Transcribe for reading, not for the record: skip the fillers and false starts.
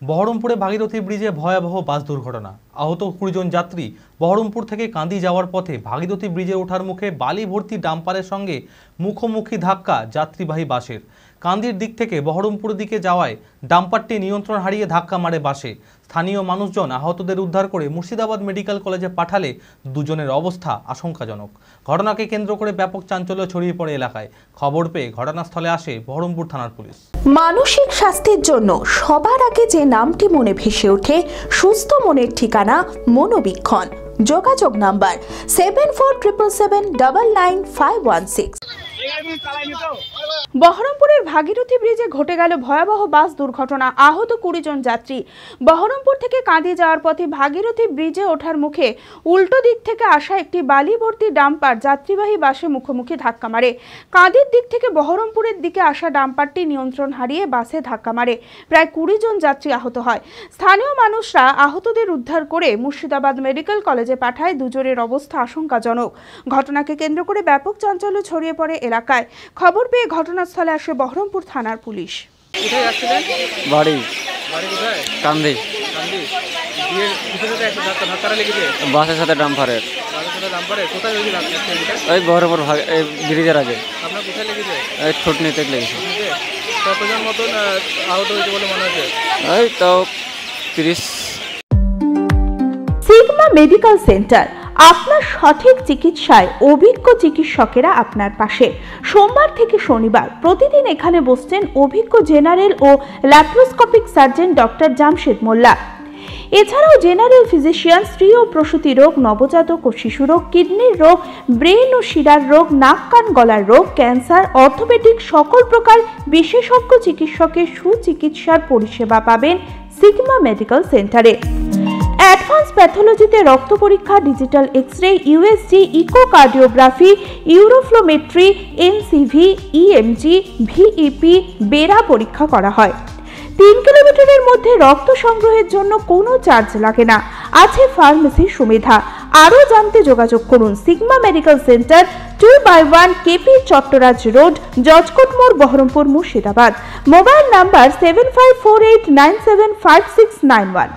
বহরমপুরে ভাগীরথী ব্রিজে ভয়াবহ বাস দুর্ঘটনা। আহত 20 জন যাত্রী। বহরমপুর থেকে কান্দি যাওয়ার পথে ভাগীরথী ব্রিজে ওঠার মুখে বালি ভর্তি ডাম্পারের সঙ্গে মুখোমুখি ধাক্কা যাত্রীবাহী বাসের। কান্দির দিক থেকে বহরমপুরের দিকে যাওয়ায় ডাম্পারটি নিয়ন্ত্রণ হারিয়ে ধাক্কা মারে বাসে। স্থানীয় মানুষজন আহতদের উদ্ধার করে মুর্শিদাবাদ মেডিকেল কলেজে পাঠালে দুজনের অবস্থা আশঙ্কাজনক। ঘটনাকে কেন্দ্র করে ব্যাপক চাঞ্চল্য ছড়িয়ে পড়ে এলাকায়। খবর পেয়ে ঘটনাস্থলে আসে বহরমপুর থানার পুলিশ। মানসিক স্বাস্থ্যের জন্য সবার আগে যে নামটি মনে ভেসে ওঠে, সুস্থ মনের ঠিকানা মনোবীক্ষণ। যোগাযোগ নাম্বার 7477799516। বহরমপুরের ভাগীরথী ব্রিজে ঘটে গেল ভয়াবহ বাস দুর্ঘটনা। আহত 20 জন যাত্রী। বহরমপুর থেকে কাঁদি যাওয়ার পথে ভাগীরথী ব্রিজে ওঠার মুখে উল্টো দিক থেকে আসা একটি বালি ভর্তি ডাম্পার যাত্রীবাহী বাসে মুখোমুখি ধাক্কা মারে। কাঁদির দিক থেকে বহরমপুরের দিকে আসা ডাম্পারটি নিয়ন্ত্রণ হারিয়ে বাসে ধাক্কা মারে। প্রায় 20 জন যাত্রী আহত হয়। স্থানীয় মানুষরা আহতদের উদ্ধার করে মুর্শিদাবাদ মেডিকেল কলেজে পাঠায়। দুজনের অবস্থা আশঙ্কাজনক। ঘটনাকে কেন্দ্র করে ব্যাপক চাঞ্চল্য ছড়িয়ে পড়ে এলাকায়। খবর পেয়ে ঘটনাস্থলে আসে বহরমপুর থানার পুলিশ। বাসের সাথে ডাম্পারের ওই বহরমপুর ব্রিজের আগে ছোটনিতে লেগেছে। কতজন মতন আহত হয়েছে বলে মনে হচ্ছে? ওই তো 30। সিগমা মেডিকেল সেন্টার, আপনার সঠিক চিকিৎসায় অভিজ্ঞ চিকিৎসকেরা আপনার পাশে। সোমবার থেকে শনিবার প্রতিদিন এখানে বসছেন অভিজ্ঞ জেনারেল ও ল্যাপ্রোস্কোপিক সার্জন ডক্টর জামশেদ মোল্লা। এছাড়াও জেনারেল ফিজিশিয়ান, স্ত্রী ও প্রসূতি রোগ, নবজাতক ও শিশু রোগ, কিডনির রোগ, ব্রেন ও শিরার রোগ, নাক কান গলার রোগ, ক্যান্সার, অর্থোপেডিক সকল প্রকার বিশেষজ্ঞ চিকিৎসকের সুচিকিৎসার পরিষেবা পাবেন সিগমা মেডিকেল সেন্টারে। অ্যাডভান্স প্যাথোলজিতে রক্ত পরীক্ষা, digital x-ray, USG, echocardiography, uroflowmetry, NCV, EMG, VEP, BERA পরীক্ষা করা হয়। 3 কিলোমিটারের মধ্যে রক্ত সংগ্রহের জন্য কোনো চার্জ লাগে না। আছে ফার্মেসির সুবিধা। আরও জানতে যোগাযোগ করুন Sigma medical centre, 2/1 KP Chattoraj road, judge court মোড়, বহরমপুর, মুর্শিদাবাদ। Mobile number 7548975691।